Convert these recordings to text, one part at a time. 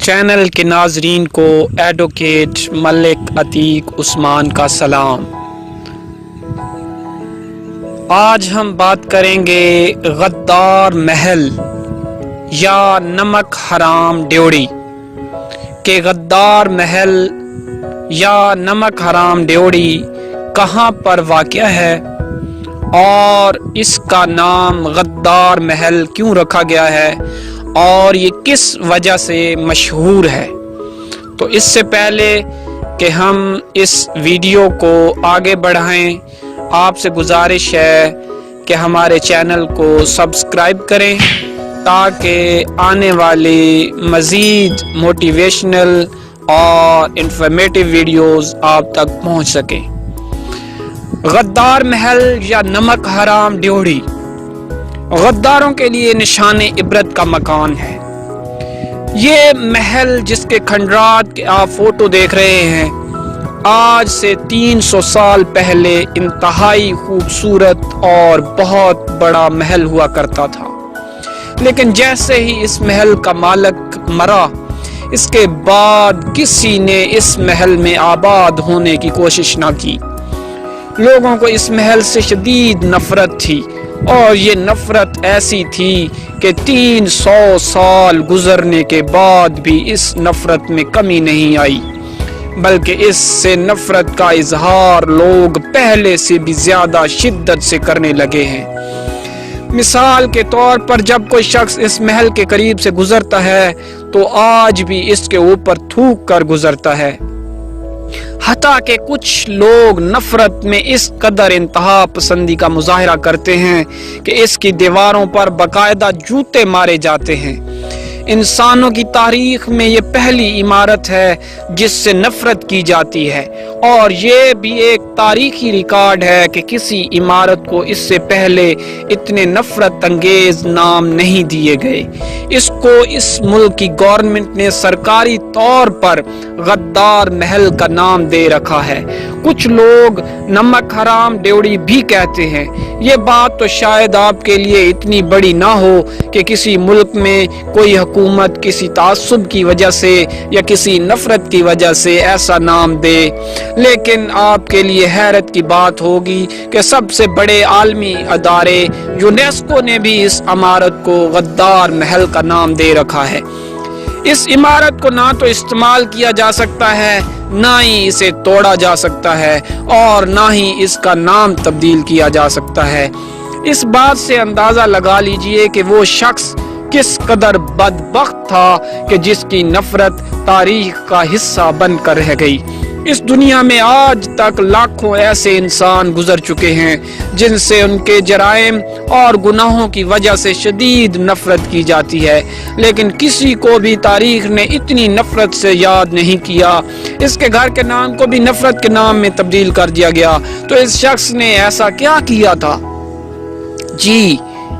Channel کے ناظرین کو ایڈوکیٹ ملک عتیق عثمان کا سلام۔ آج ہم بات کریں گے غدار محل یا نمک حرام ڈیوڑی کہ غدار محل یا نمک حرام ڈیوڑی کہاں پر واقع ہے اور اس کا نام غدار محل کیوں رکھا گیا ہے اور یہ کس وجہ سے مشہور ہے۔ تو اس سے پہلے کہ ہم اس ویڈیو کو آگے بڑھائیں، آپ سے گزارش ہے کہ ہمارے چینل کو سبسکرائب کریں تاکہ آنے والی مزید موٹیویشنل اور انفارمیٹیو ویڈیوز آپ تک پہنچ سکیں۔ غدار محل یا نمک حرام ڈیوڑی غداروں کے لیے نشان عبرت کا مکان ہے۔ یہ محل جس کے کھنڈرات کے آپ فوٹو دیکھ رہے ہیں آج سے 300 سال پہلے انتہائی خوبصورت اور بہت بڑا محل ہوا کرتا تھا، لیکن جیسے ہی اس محل کا مالک مرا اس کے بعد کسی نے اس محل میں آباد ہونے کی کوشش نہ کی۔ لوگوں کو اس محل سے شدید نفرت تھی اور یہ نفرت ایسی تھی کہ 300 سال گزرنے کے بعد بھی اس نفرت میں کمی نہیں آئی، بلکہ اس سے نفرت کا اظہار لوگ پہلے سے بھی زیادہ شدت سے کرنے لگے ہیں۔ مثال کے طور پر جب کوئی شخص اس محل کے قریب سے گزرتا ہے تو آج بھی اس کے اوپر تھوک کر گزرتا ہے، حتیٰ کہ کچھ لوگ نفرت میں اس قدر انتہا پسندی کا مظاہرہ کرتے ہیں کہ اس کی دیواروں پر باقاعدہ جوتے مارے جاتے ہیں۔ انسانوں کی تاریخ میں یہ پہلی عمارت ہے جس سے نفرت کی جاتی ہے، اور یہ بھی ایک تاریخی ریکارڈ ہے کہ کسی عمارت کو اس سے پہلے اتنے نفرت انگیز نام نہیں دیے گئے۔ اس کو اس ملک کی گورنمنٹ نے سرکاری طور پر غدار محل کا نام دے رکھا ہے۔ کچھ لوگ نمک حرام ڈیوڑی بھی کہتے ہیں۔ یہ بات تو شاید آپ کے لیے اتنی بڑی نہ ہو کہ کسی ملک میں کوئی حکومت کسی تعصب کی وجہ سے یا کسی نفرت کی وجہ سے ایسا نام دے، لیکن آپ کے لیے حیرت کی بات ہوگی کہ سب سے بڑے عالمی ادارے یونیسکو نے بھی اس عمارت کو غدار محل کا نام دے رکھا ہے۔ اس عمارت کو نہ تو استعمال کیا جا سکتا ہے، نہ ہی اسے توڑا جا سکتا ہے، اور نہ ہی اس کا نام تبدیل کیا جا سکتا ہے۔ اس بات سے اندازہ لگا لیجئے کہ وہ شخص کس قدر بدبخت تھا کہ جس کی نفرت تاریخ کا حصہ بن کر رہ گئی۔ اس دنیا میں آج تک لاکھوں ایسے انسان گزر چکے ہیں جن سے ان کے جرائم اور گناہوں کی وجہ سے شدید نفرت کی جاتی ہے، لیکن کسی کو بھی تاریخ نے اتنی نفرت سے یاد نہیں کیا۔ اس کے گھر کے نام کو بھی نفرت کے نام میں تبدیل کر دیا گیا۔ تو اس شخص نے ایسا کیا کیا تھا؟ جی،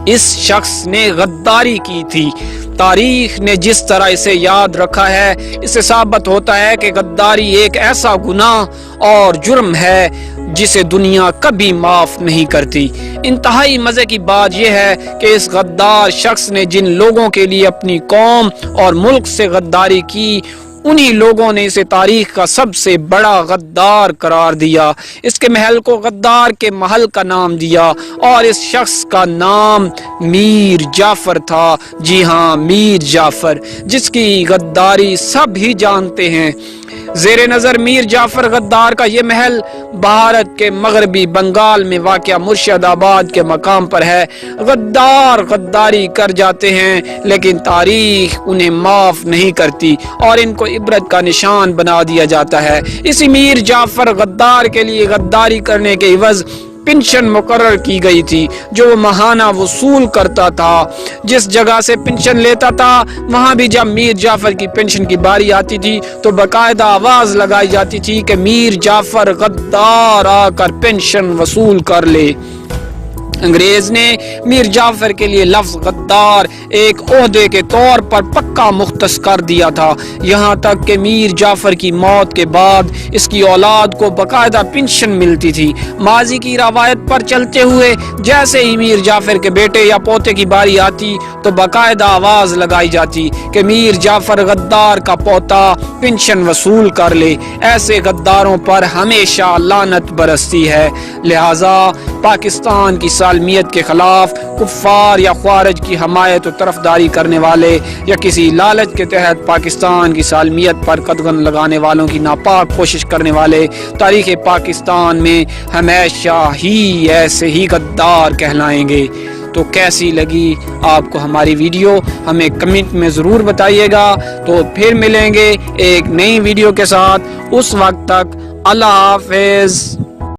اس شخص نے غداری کی تھی۔ تاریخ نے جس طرح اسے یاد رکھا ہے، اس سے ثابت ہوتا ہے کہ غداری ایک ایسا گناہ اور جرم ہے جسے دنیا کبھی معاف نہیں کرتی۔ انتہائی مزے کی بات یہ ہے کہ اس غدار شخص نے جن لوگوں کے لیے اپنی قوم اور ملک سے غداری کی، انہی لوگوں نے اسے تاریخ کا سب سے بڑا غدار قرار دیا۔ اس کے محل کو غدار کے محل کا نام دیا، اور اس شخص کا نام میر جعفر تھا۔ جی ہاں، میر جعفر، جس کی غداری سب ہی جانتے ہیں۔ زیر نظر میر جعفر غدار کا یہ محل بھارت کے مغربی بنگال میں واقع مرشد آباد کے مقام پر ہے۔ غدار غداری کر جاتے ہیں لیکن تاریخ انہیں معاف نہیں کرتی اور ان کو عبرت کا نشان بنا دیا جاتا ہے۔ اسی میر جعفر غدار کے لیے غداری کرنے کے عوض پنشن مقرر کی گئی تھی جو وہ ماہانہ وصول کرتا تھا۔ جس جگہ سے پنشن لیتا تھا وہاں بھی جب میر جعفر کی پنشن کی باری آتی تھی تو باقاعدہ آواز لگائی جاتی تھی کہ میر جعفر غدار آ کر پنشن وصول کر لے۔ انگریز نے میر جعفر کے لیے لفظ غدار ایک عہدے کے طور پر پکا مختص کر دیا تھا، یہاں تک کہ میر جعفر کی موت کے بعد اس کی اولاد کو باقاعدہ پنشن ملتی تھی۔ ماضی کی روایت پر چلتے ہوئے جیسے ہی میر جعفر کے بیٹے یا پوتے کی باری آتی تو باقاعدہ آواز لگائی جاتی کہ میر جعفر غدار کا پوتا پنشن وصول کر لے۔ ایسے غداروں پر ہمیشہ لعنت برستی ہے، لہذا پاکستان کی سالمیت کے خلاف کفار یا خوارج کی حمایت و طرفداری کرنے والے یا کسی لالچ کے تحت پاکستان کی سالمیت پر قدغن لگانے والوں کی ناپاک کوشش کرنے والے تاریخ پاکستان میں ہمیشہ ہی ایسے ہی غدار کہلائیں گے۔ تو کیسی لگی آپ کو ہماری ویڈیو ہمیں کمنٹ میں ضرور بتائیے گا۔ تو پھر ملیں گے ایک نئی ویڈیو کے ساتھ، اس وقت تک اللہ حافظ۔